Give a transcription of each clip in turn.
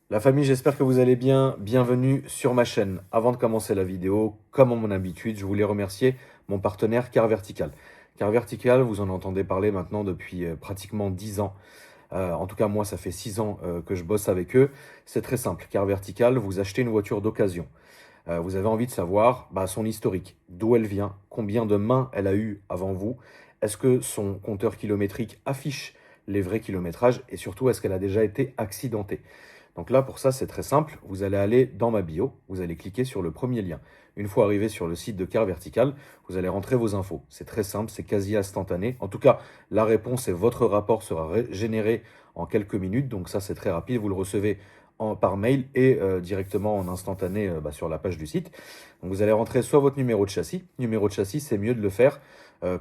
La famille, j'espère que vous allez bien. Bienvenue sur ma chaîne. Avant de commencer la vidéo, comme en mon habitude, je voulais remercier mon partenaire Car Vertical. Car Vertical, vous en entendez parler maintenant depuis pratiquement 10 ans. En tout cas, moi, ça fait 6 ans que je bosse avec eux. C'est très simple. Car Vertical, vous achetez une voiture d'occasion. Vous avez envie de savoir son historique, d'où elle vient, combien de mains elle a eu avant vous, est-ce que son compteur kilométrique affiche les vrais kilométrages et surtout, est-ce qu'elle a déjà été accidentée. Donc là, pour ça, c'est très simple. Vous allez aller dans ma bio, vous allez cliquer sur le premier lien. Une fois arrivé sur le site de Car Vertical, vous allez rentrer vos infos. C'est très simple, c'est quasi instantané. En tout cas, la réponse et votre rapport sera généré en quelques minutes. Donc ça, c'est très rapide. Vous le recevez par mail et directement en instantané sur la page du site. Donc vous allez rentrer soit votre numéro de châssis. Numéro de châssis, c'est mieux de le faire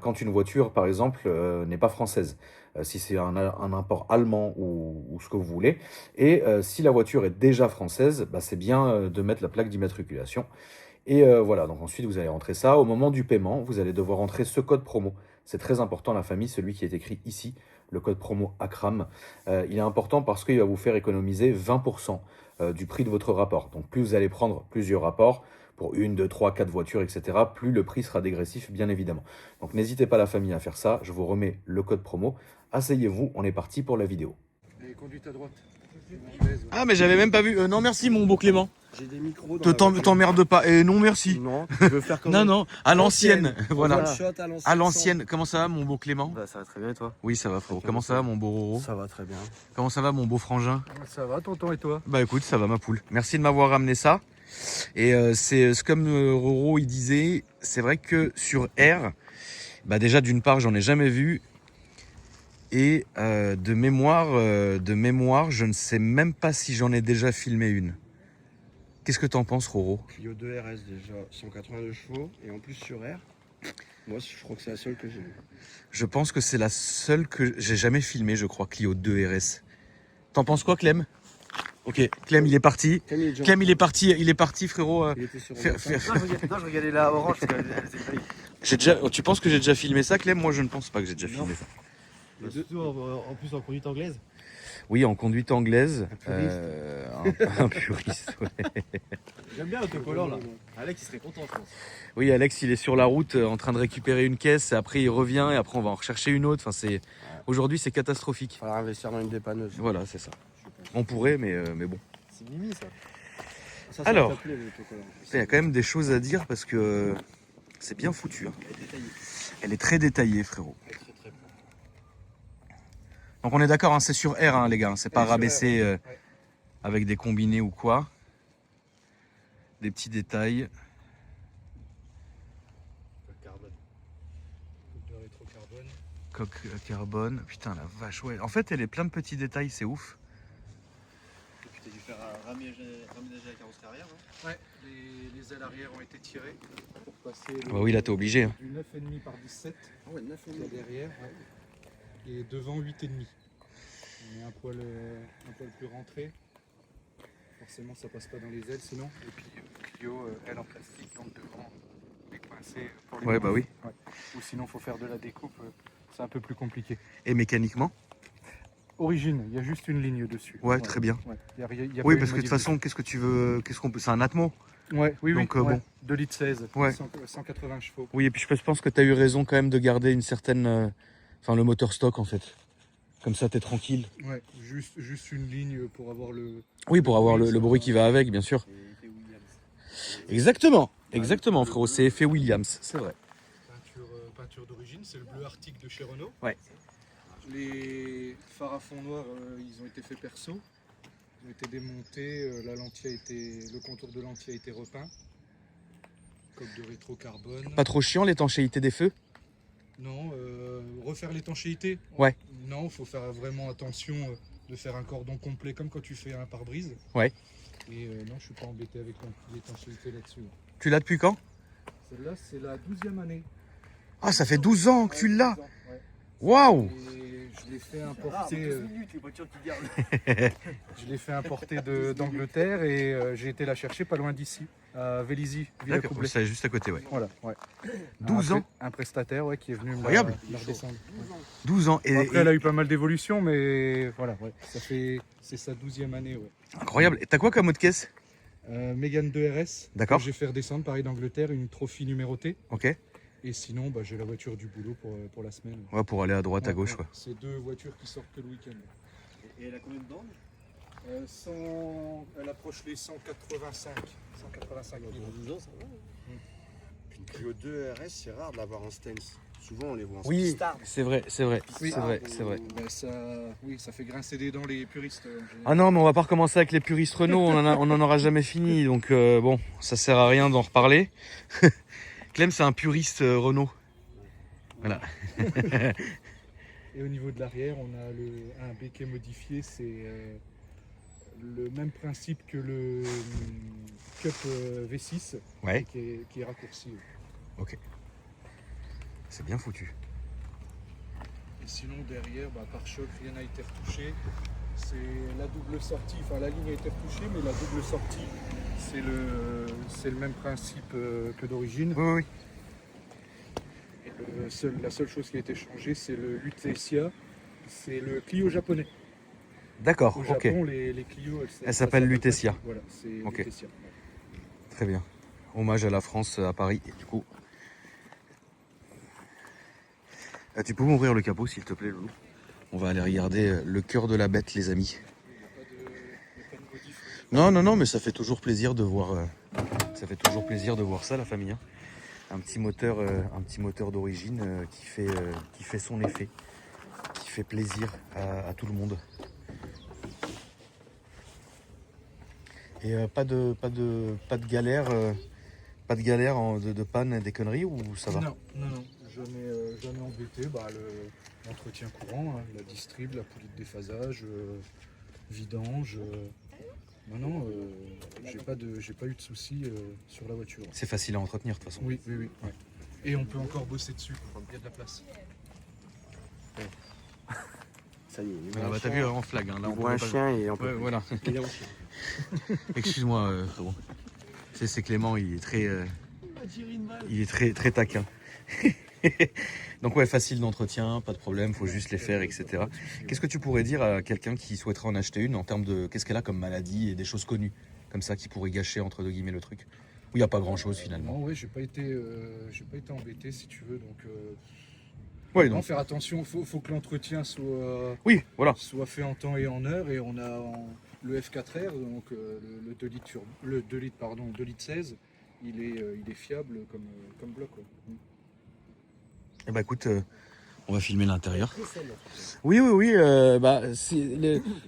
quand une voiture, par exemple, n'est pas française. Si c'est un import allemand ou ce que vous voulez. Et si la voiture est déjà française, c'est bien de mettre la plaque d'immatriculation. Et voilà, donc ensuite vous allez rentrer ça. Au moment du paiement, vous allez devoir rentrer ce code promo. C'est très important, la famille, celui qui est écrit ici, le code promo ACRAM. Il est important parce qu'il va vous faire économiser 20% du prix de votre rapport. Donc plus vous allez prendre plusieurs rapports, pour 1, 2, 3, 4 voitures, etc., plus le prix sera dégressif, bien évidemment. Donc n'hésitez pas la famille à faire ça. Je vous remets le code promo. Asseyez-vous, on est parti pour la vidéo. Et conduite à droite. Ah mais j'avais même pas vu. Non merci mon beau Clément. J'ai des micros dans la voiture. T'emmerdes pas. Et non merci. Non, tu veux faire comment? Non, à l'ancienne. Voilà. One shot à l'ancienne. À l'ancienne. Comment ça va mon beau Clément? Bah, ça va très bien et toi? Oui ça va frérot. Comment ça va mon beau Roro? Ça va très bien. Comment ça va mon beau frangin? Ça va tonton et toi? Bah écoute ça va ma poule. Merci de m'avoir ramené ça. Et c'est comme Roro il disait, c'est vrai que sur R, déjà d'une part j'en ai jamais vu. Et de mémoire, je ne sais même pas si j'en ai déjà filmé une. Qu'est-ce que t'en penses, Roro? Clio 2 RS déjà, 182 chevaux et en plus sur R. Moi je crois que c'est la seule que j'ai vue. Je pense que c'est la seule que j'ai jamais filmée, je crois, Clio 2 RS. T'en penses quoi, Clem? Ok, Clem il est parti. Clem il est parti, frérot. Il était sur Non, non, je regardais la orange. Tu penses que j'ai déjà filmé ça, Clem? Moi, je ne pense pas que j'ai déjà filmé ça. Surtout en plus en conduite anglaise. Oui, en conduite anglaise. Un puriste, ouais. J'aime bien l'autocollant là. Alex il serait content je pense. Oui, Alex, il est sur la route en train de récupérer une caisse. Et après, il revient et après, on va en rechercher une autre. Enfin, aujourd'hui, c'est catastrophique. Il faudra investir dans une dépanneuse. Voilà, c'est ça. On pourrait, mais bon. C'est mimi ça. Ça Alors, va t'appeler, l'autocollant. il y a quand même des choses à dire parce que c'est bien foutu. Hein. Elle est très détaillée, frérot. Très bon. Donc on est d'accord, hein, c'est sur R, hein, les gars. C'est pas sur R, rabaissé ouais. avec des combinés ou quoi. Des petits détails. Carbone. Coupe de rétro-carbone. Coque carbone. Putain, la vache, ouais. En fait, elle est plein de petits détails, c'est ouf. Et puis t'as dû faire un raménager la carrosserie arrière, non? Ouais, les ailes arrière ont été tirées pour passer Bah oui, là, t'es obligé. Hein. du 9,5 par 17 Ah ouais, 9 qu'il y a derrière. Ouais. Et devant 8,5. On est un poil plus rentré. Forcément ça passe pas dans les ailes sinon. Et puis Clio, elle en plastique, donc devant est coincée pour les Ouais, bah oui. Ouais. Ou sinon faut faire de la découpe, c'est un peu plus compliqué. Et mécaniquement? Origine, il y a juste une ligne dessus. Ouais, très bien. Ouais. Y a Oui, pas parce une que de toute façon, qu'est-ce que tu veux? Qu'est-ce qu'on peut? C'est un Atmo. Ouais, oui, donc, oui. bon. 2 litres 16, Ouais. 180 chevaux. Oui, et puis je pense que tu as eu raison quand même de garder une certaine. Enfin, le moteur stock en fait. Comme ça, t'es tranquille. Ouais, juste une ligne pour avoir le. Oui, pour avoir le bruit qui va avec, bien sûr. Exactement, frérot. C'est effet Williams, c'est vrai. Peinture d'origine, c'est le bleu Arctique de chez Renault. Ouais. Les phares à fond noir, ils ont été faits perso. Ils ont été démontés, le contour de l'entier a été repeint. Coque de rétro-carbone. Pas trop chiant l'étanchéité des feux? Non, refaire l'étanchéité. Ouais. Non, il faut faire vraiment attention de faire un cordon complet comme quand tu fais un pare-brise. Ouais. Et non, je suis pas embêté avec l'étanchéité là-dessus. Tu l'as depuis quand? Celle-là, c'est la 12e année. Ah, ça fait 12 ans que tu l'as. Ouais. Waouh! Et je l'ai fait importer. minutes, les voitures qui gardent. Je l'ai fait importer d'Angleterre et j'ai été la chercher pas loin d'ici, à Vélizy, Villa D'accord, Coublay. c'est juste à côté, ouais. Voilà, ouais. 12 ans? Un prestataire ouais, qui est venu Incroyable. me redescendre. 12 ans. Et, Après, elle a eu pas mal d'évolutions, mais voilà, ouais. C'est sa 12e année. Ouais. incroyable. Et t'as quoi comme mot de caisse? Mégane 2RS, D'accord. que j'ai fait redescendre, pareil d'Angleterre, une trophy numérotée. Ok. Et sinon, bah, j'ai la voiture du boulot pour la semaine. Ouais, pour aller à droite, à gauche, Ouais, quoi. c'est 2 voitures qui sortent que le week-end. Et elle a combien de bandes? Elle approche les 185. 185 Dans kilos. 12 ans, ça va. Puis une Clio 2 RS, c'est rare de l'avoir en stance. Souvent, on les voit en Oui, Star. c'est vrai, c'est vrai, Oui. c'est vrai, c'est vrai. Ben, ça fait grincer des dents les puristes. En général. Ah non, mais on va pas recommencer avec les puristes Renault, on en aura jamais fini, donc bon, ça sert à rien d'en reparler. Clem, c'est un puriste Renault. Voilà. Et au niveau de l'arrière, on a un béquet modifié. C'est le même principe que le Cup V6 Ouais, qui est raccourci. c'est bien foutu. Et sinon, derrière, pare-choc, rien n'a été retouché. C'est la double sortie, enfin la ligne a été retouchée, mais la double sortie, c'est le même principe que d'origine. Oui, oui, Et la seule chose qui a été changée, c'est le Lutetia, c'est le Clio japonais. d'accord, Au ok, Japon, les Clio, Elle s'appelle Lutetia. Voilà, c'est Ok. Lutetia. très bien. Hommage à la France, à Paris, du coup. Tu peux m'ouvrir le capot, s'il te plaît, Loulou? On va aller regarder le cœur de la bête, les amis. Il n'y a pas de modif. Non, mais ça fait toujours plaisir de voir, ça, la famille. Hein. Un petit moteur d'origine qui fait son effet, qui fait plaisir à tout le monde. Et pas de galère, de panne, des conneries ou ça va? Non, jamais embêté. L'entretien courant, hein, la distrib, la poulie de déphasage, vidange. Non, j'ai pas eu de soucis sur la voiture. C'est facile à entretenir de toute façon. Oui. Ouais. Et on peut encore bosser dessus, il y a de la place. Ça y est, il Ah bah, t'as vu en flag, hein, là on voit un peut pas- chien et on Ouais, peut. voilà. Il est en chien. Excuse-moi, frérot. C'est Clément, il est très taquin. Donc ouais, facile d'entretien, pas de problème, faut juste les faire, etc. Qu'est-ce que tu pourrais dire à quelqu'un qui souhaiterait en acheter une en termes de qu'est-ce qu'elle a comme maladie et des choses connues comme ça qui pourraient gâcher entre deux guillemets le truc? Où il n'y a pas grand-chose finalement. Non, ouais, j'ai pas été embêté si tu veux, donc. Ouais, Non, donc, faire attention, faut que l'entretien oui, voilà. soit fait en temps et en heure, et on a le F4R, donc le 2 litres 2 litres 16, il est fiable comme bloc. Quoi. Eh bah écoute, on va filmer l'intérieur. Oui,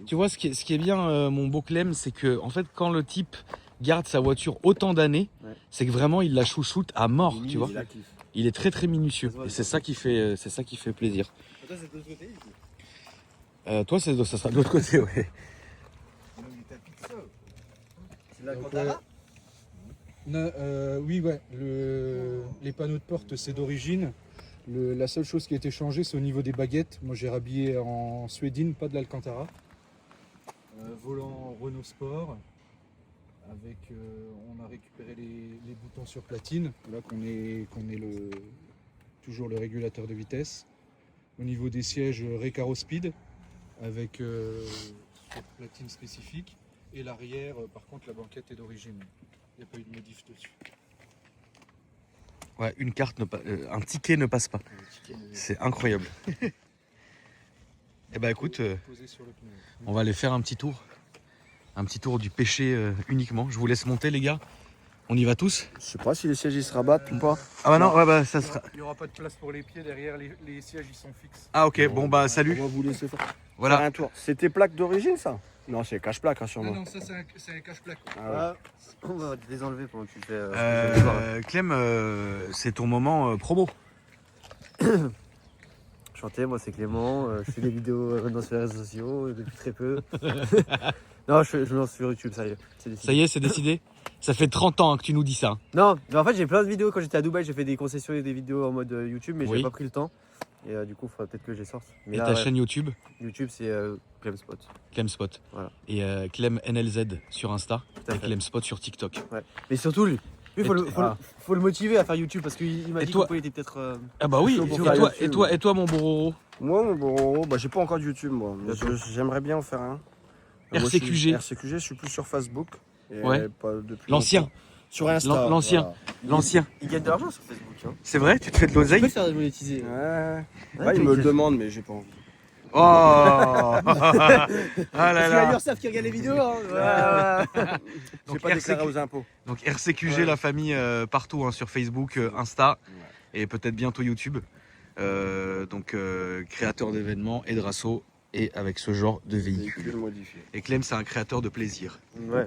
tu vois, ce qui est bien, mon beau Clem, c'est que en fait, quand le type garde sa voiture autant d'années, Ouais. c'est que vraiment il la chouchoute à mort, Limite, tu vois. il est actif. Il est très minutieux Ça se voit, et ça c'est se ça qui fait plaisir. Toi, c'est de l'autre côté, du coup. Toi, ça sera de l'autre côté, ouais. C'est la Donc, Cantara. Oui, ouais. Les panneaux de porte, c'est d'origine. La seule chose qui a été changée, c'est au niveau des baguettes. Moi, j'ai rhabillé en suédine, pas de l'Alcantara. Volant Renault Sport. Avec, on a récupéré les boutons sur platine. Là, qu'on est toujours le régulateur de vitesse. Au niveau des sièges, Recaro Speed avec cette platine spécifique. Et l'arrière, par contre, la banquette est d'origine. Il n'y a pas eu de modif dessus. Ouais, un ticket ne passe pas. C'est incroyable. Eh ben écoute, Posé sur le pneu. on va aller faire un petit tour. Un petit tour du péché uniquement. Je vous laisse monter les gars. On y va tous? Je sais pas si les sièges ils se rabattent ou pas. Ah bah non, ouais bah ça sera. Il n'y aura pas de place pour les pieds derrière, les sièges ils sont fixes. Ah ok, bon bah On salut. va vous laisser faire Voilà. un tour. C'est tes plaques d'origine ça? Non, c'est cache-plaque hein, sûrement. Non, ça c'est un cache-plaque. Ah ouais. On va te les enlever pendant que tu fais. Clem, c'est ton moment promo. Chanter, moi c'est Clément, je fais des vidéos sur les réseaux sociaux depuis très peu. Non, je me lance sur YouTube, ça y est. C'est décidé. Ça y est, c'est décidé. Ça fait 30 ans que tu nous dis ça. Non, mais en fait j'ai plein de vidéos quand j'étais à Dubaï, j'ai fait des concessions et des vidéos en mode YouTube, mais Oui. j'ai pas pris le temps. Et du coup, il faudrait peut-être que je les sorte. Mais Et là, ta ouais, chaîne YouTube YouTube, c'est Clemspot. Clemspot. Voilà. Et Clem NLZ sur Insta Tout à et fait. Clemspot sur TikTok. Ouais. Mais surtout, lui, Et faut, ah. faut le motiver à faire YouTube parce qu'il m'a Et dit toi qu'il était peut-être. Ah bah oui, chaud pour et faire toi, YouTube. et toi mon beau Roro? Moi, mon bon, bah, j'ai pas encore de YouTube, moi. Mais D'accord. j'aimerais bien en faire un. Moi, RCQG. RCQG, je suis plus sur Facebook. Et Ouais. pas depuis L'ancien. longtemps. Sur Insta. L'ancien. voilà. L'ancien. Il gagne de l'argent sur Facebook. Hein. C'est vrai? Tu te fais de Tu peux l'oseille? le faire monétiser. Ouais. Ouais, Ouais, ils mais me le je- demandent, mais j'ai pas envie. Oh Ah là Parce qu'il y a là. l'URSSAF qui regarde les vidéos. Hein. J'ai Donc, pas déclaré RCQ aux impôts. Donc RCQG, Ouais. la famille partout hein, sur Facebook, Insta et peut-être bientôt YouTube. Créateur d'événements et de rassos et avec ce genre de véhicule. Véhicule modifié. Et Clem, c'est un créateur de plaisir. Ouais.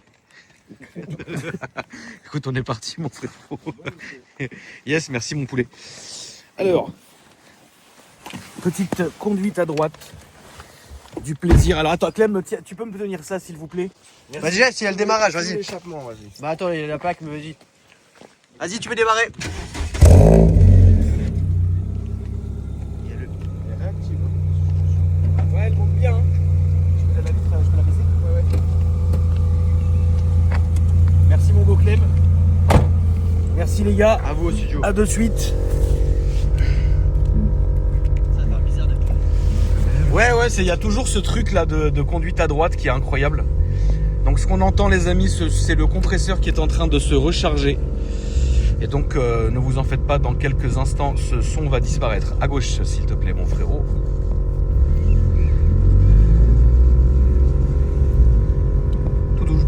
Écoute, on est parti, mon frérot. Yes, merci, mon poulet. Alors, petite conduite à droite du plaisir. Alors, attends, Clem, tiens, tu peux me tenir ça, s'il vous plaît? Bah, déjà, s'il y a le démarrage, vas-y. L'échappement, vas-y. Bah, attends, il y a la plaque, mais vas-y. Vas-y, tu peux démarrer. Ouais, elle monte bien. Je peux la baisser? Ouais. Merci, mon beau Clem. Merci, les gars. À vous aussi, Joe. À de suite. Ça va faire bizarre d'être. Ouais, il y a toujours ce truc là de conduite à droite qui est incroyable. Donc ce qu'on entend les amis, c'est le compresseur qui est en train de se recharger. Et donc ne vous en faites pas, dans quelques instants ce son va disparaître. À gauche s'il te plaît mon frérot.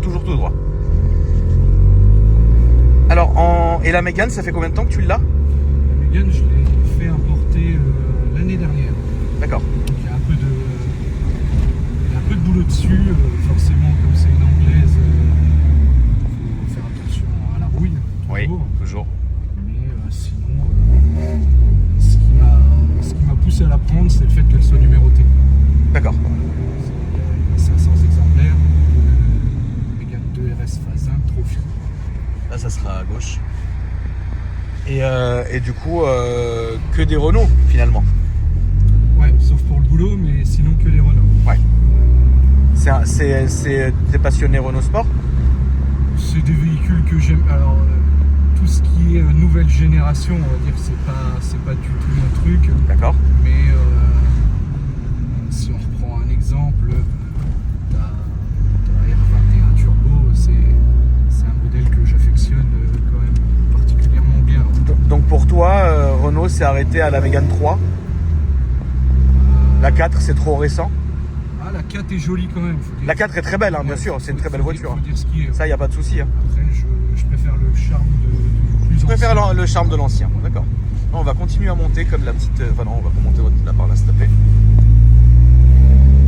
Toujours tout droit. Alors, et la Mégane, ça fait combien de temps que tu l'as? La Mégane, je l'ai fait importer l'année dernière. D'accord. Donc il y a un peu de boulot dessus. Forcément, comme c'est une anglaise, il faut faire attention à la rouille. Oui, Toujours. toujours. Mais sinon, ce qui m'a poussé à la prendre, c'est le fait qu'elle soit numérotée. D'accord. Il y a 500 exemplaires. Mégane 2 RS phase 1 Trophy. Là, ça sera à gauche. Et du coup, que des Renault finalement. Ouais, sauf pour le boulot, mais sinon que les Renault. T'es passionné Renault Sport? C'est des véhicules que j'aime. Alors, tout ce qui est nouvelle génération, on va dire que c'est pas du tout mon truc. D'accord. Mais si on reprend un exemple, ta R21 Turbo, c'est un modèle que j'affectionne quand même particulièrement bien. Donc pour toi, Renault s'est arrêté à la Mégane 3. La 4, c'est trop récent. Ah, la 4 est jolie quand même. Faut dire. La 4 est très belle, hein, bien Ouais, sûr, c'est une très belle faut voiture. dire ce qui est. Ça, il n'y a pas de souci. Hein. Après, je préfère le charme du plus Je préfère ancien. le charme de l'ancien, d'accord. On va continuer à monter comme la petite... Enfin non, on va pas monter là par là, s'il te plaît.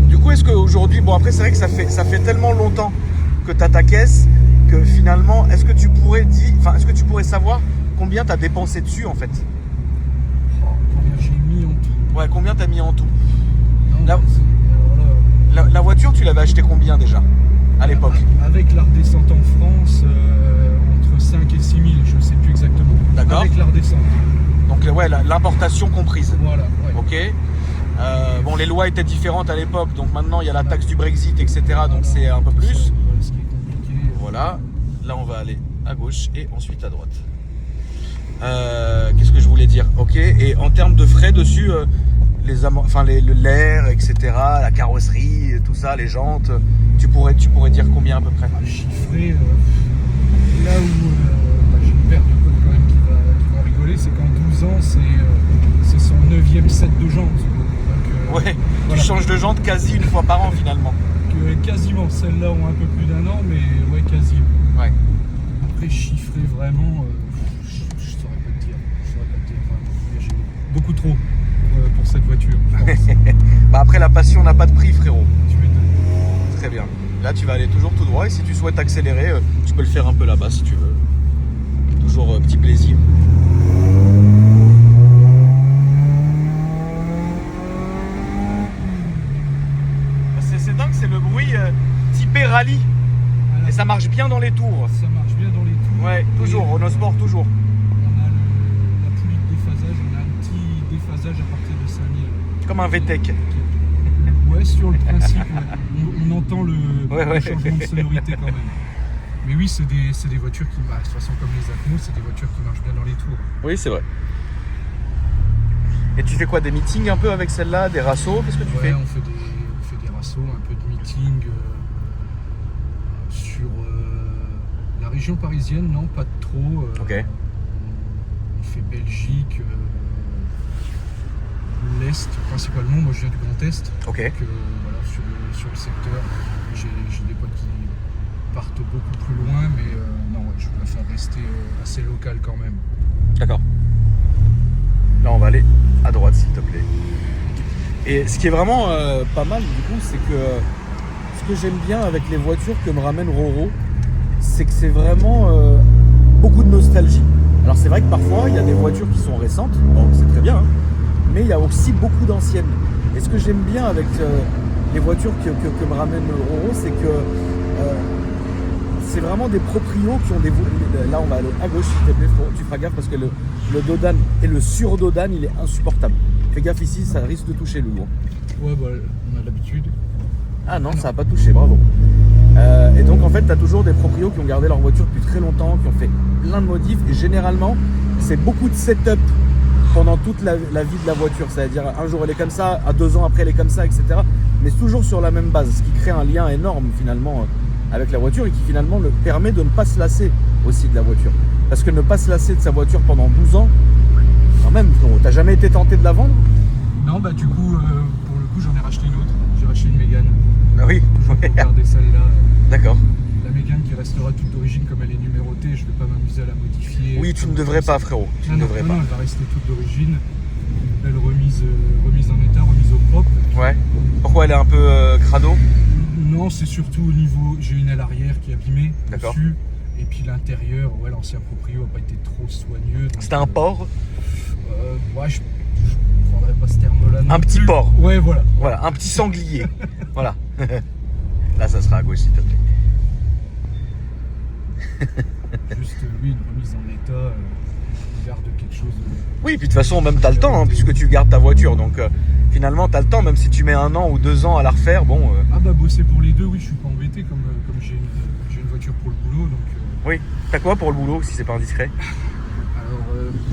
Du coup, est-ce qu'aujourd'hui... Bon, après, c'est vrai que ça fait tellement longtemps que tu as ta caisse que finalement, est-ce que tu pourrais savoir combien tu as dépensé dessus, en fait? Oh, combien j'ai mis en tout. Ouais, combien tu as mis en tout? Non, Là- alors là, La voiture, tu l'avais acheté combien déjà, à l'époque? avec la redescente en France, entre 5 et 6 000, je ne sais plus exactement. D'accord. Avec la redescente. Donc, ouais, l'importation comprise. Voilà. Ouais. Ok. Bon, les lois étaient différentes à l'époque, donc maintenant il y a la taxe du Brexit, etc. Donc c'est un peu plus. Voilà, ce qui est compliqué. Voilà. Là, on va aller à gauche et ensuite à droite. Qu'est-ce que je voulais dire? Ok. Et en termes de frais dessus, l'air, etc., la carrosserie, tout ça, les jantes, tu pourrais dire combien à peu près? Chiffré, là où j'ai une paire de potes quand même qui va rigoler, c'est qu'en 12 ans, c'est son 9e set de jantes. Donc, Ouais. voilà. Tu changes de jantes quasi une fois par an finalement. Quasiment, celles-là ont un peu plus d'1 an, mais ouais, quasi. Ouais. Après, chiffré vraiment, je saurais pas te dire. Vraiment. Mais j'ai beaucoup trop pour cette voiture, je pense. Bah après, la passion n'a pas de prix, frérot. Tu m'étonnes. Très bien. Là, tu vas aller toujours tout droit et si tu souhaites accélérer, tu peux le faire un peu là-bas si tu veux. Toujours petit plaisir. C'est dingue, c'est le bruit typé rallye. Voilà. Et ça marche bien dans les tours. Ça marche bien dans les tours. Ouais, toujours, Et, Renault Sport, toujours. On a la poulie de déphasage, on a un petit déphasage à partir de 5000. Comme un VTEC. Ouais, sur le principe, ouais. On entend le changement de sonorité quand même. Mais oui, c'est des voitures qui marchent. De toute façon, comme les Atmos, c'est des voitures qui marchent bien dans les tours. Oui, c'est vrai. Et tu fais quoi, des meetings un peu avec celle-là, des rassos? Qu'est-ce que tu fais? On fait des rassos, un peu de meeting sur la région parisienne, non, pas trop. Ok. On fait Belgique, l'Est principalement. Moi, je viens du Grand Est. Ok. Donc, voilà, sur le secteur, j'ai des potes qui partent beaucoup plus loin, mais non, ouais, je préfère rester assez local quand même. D'accord. Là, on va aller à droite, s'il te plaît. Et ce qui est vraiment pas mal, du coup, c'est que ce que j'aime bien avec les voitures que me ramène Roro, c'est que c'est vraiment beaucoup de nostalgie. Alors, c'est vrai que parfois, il y a des voitures qui sont récentes, bon, c'est très bien, hein, mais il y a aussi beaucoup d'anciennes. Et ce que j'aime bien avec les voitures que me ramène Roro, c'est que c'est vraiment des proprios qui ont des... Là, on va aller à gauche, s'il te plaît, tu feras gaffe parce que le Dodane et le sur-Dodane, il est insupportable. Fais gaffe ici, ça risque de toucher le lourd. Ouais, bah, on a l'habitude. Ah non, ça n'a pas touché, bravo. Et donc, en fait, tu as toujours des proprios qui ont gardé leur voiture depuis très longtemps, qui ont fait plein de modifs. Et généralement, c'est beaucoup de setup pendant toute la vie de la voiture. C'est-à-dire, un jour, elle est comme ça, à 2 ans après, elle est comme ça, etc. Mais toujours sur la même base, ce qui crée un lien énorme, finalement, avec la voiture et qui finalement le permet de ne pas se lasser aussi de la voiture. Parce que ne pas se lasser de sa voiture pendant 12 ans, quand même, t'as jamais été tenté de la vendre? Non, bah du coup, pour le coup, j'en ai racheté une autre. J'ai racheté une Mégane. Ah oui. Toujours pour garder celle-là. D'accord. La Mégane qui restera toute d'origine comme elle est numérotée, je vais pas m'amuser à la modifier. Oui, tu ne devrais pas, frérot. Tu ne devrais pas. Non, elle va rester toute d'origine. Une belle remise en état, remise au propre. Ouais. Pourquoi elle est un peu crado? Non, c'est surtout au niveau, j'ai une aile arrière qui est abîmée dessus, et puis l'intérieur, ouais, l'ancien proprio n'a pas été trop soigneux. C'était un porc? Ouais, je prendrais pas ce terme-là. Un petit porc. Ouais, voilà. Voilà, un petit sanglier. Voilà. Là, ça sera à gauche, s'il te plaît. Juste, oui, une remise en état, on garde quelque chose. Oui, puis de toute façon, même t'as le temps, hein, puisque tu gardes ta voiture. Donc finalement, t'as le temps, même si tu mets 1 an ou 2 ans à la refaire, bon... Ah bah bosser pour les deux, oui, je suis pas embêté, comme j'ai une voiture pour le boulot, donc... Oui, t'as quoi pour le boulot, si c'est pas indiscret? Alors,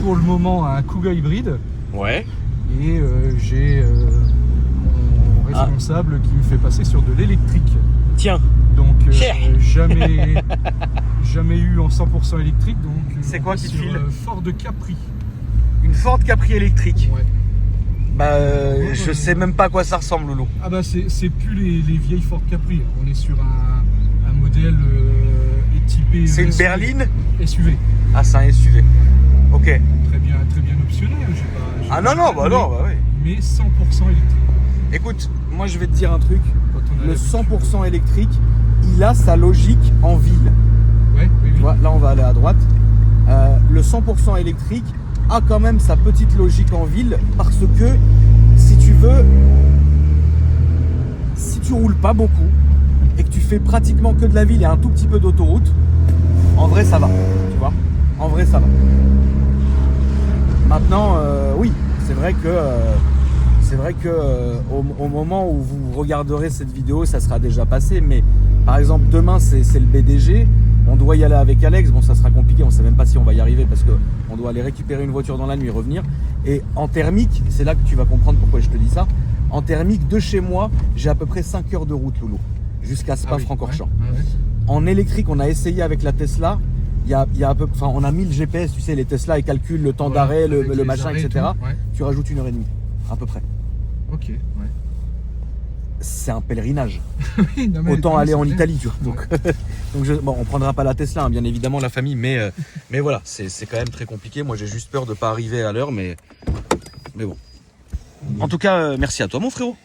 pour le moment, un Kuga hybride. Ouais. Et j'ai mon responsable qui me fait passer sur de l'électrique. Tiens. Donc jamais eu en 100% électrique. Donc c'est quoi qui te file? Ford Capri. Une Ford Capri électrique. Ouais. Bah je sais même pas à quoi ça ressemble, Loulou. Ah bah c'est plus les vieilles Ford Capri. On est sur un modèle équipé. C'est une berline SUV. Ah, c'est un SUV. Ok. Très bien optionné. Ah non, bah non, bah oui. Mais 100% électrique. Écoute, moi je vais te dire un truc. Le 100% l'habitude. électrique, il a sa logique en ville. Ouais, oui. Tu vois, là on va aller à droite. Le 100% électrique a quand même sa petite logique en ville parce que si tu veux, si tu roules pas beaucoup et que tu fais pratiquement que de la ville et un tout petit peu d'autoroute, en vrai ça va, tu vois, en vrai ça va. Maintenant, oui, c'est vrai que au moment où vous regarderez cette vidéo, ça sera déjà passé. Mais par exemple, demain, c'est le BDG. On doit y aller avec Alex. Bon, ça sera compliqué. On ne sait même pas si on va y arriver parce qu'on doit aller récupérer une voiture dans la nuit et revenir. Et en thermique, c'est là que tu vas comprendre pourquoi je te dis ça. En thermique, de chez moi, j'ai à peu près 5 heures de route, Loulou, jusqu'à Spa-Francorchamps. Ouais. En électrique, on a essayé avec la Tesla. On a mis le GPS, tu sais, les Tesla, ils calculent le temps d'arrêt, le machin, etc. Ouais. Tu rajoutes 1h30, à peu près. Ok, ouais. C'est un pèlerinage. Oui, non, mais Autant aller en clair. Italie, tu vois. Donc bon, on prendra pas la Tesla, hein, bien évidemment, la famille, mais voilà, c'est quand même très compliqué. Moi, j'ai juste peur de pas arriver à l'heure, mais bon. En tout cas, merci à toi, mon frérot,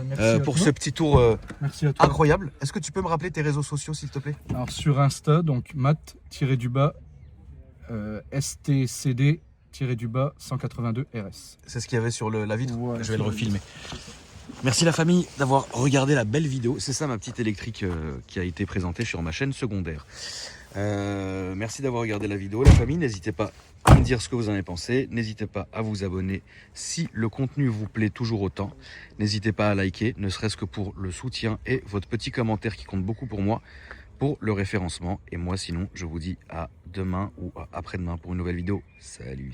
Merci à pour toi. ce petit tour Merci à toi. incroyable. Est-ce que tu peux me rappeler tes réseaux sociaux, s'il te plaît? Alors sur Insta, donc mat-du-bas STCD-du-bas 182 RS. C'est ce qu'il y avait sur la vitre. Ouais, je vais le sur la refilmer. Merci la famille d'avoir regardé la belle vidéo. C'est ça ma petite électrique qui a été présentée sur ma chaîne secondaire. Merci d'avoir regardé la vidéo. La famille, n'hésitez pas à me dire ce que vous en avez pensé. N'hésitez pas à vous abonner si le contenu vous plaît toujours autant. N'hésitez pas à liker, ne serait-ce que pour le soutien et votre petit commentaire qui compte beaucoup pour moi, pour le référencement. Et moi sinon, je vous dis à demain ou à après-demain pour une nouvelle vidéo. Salut!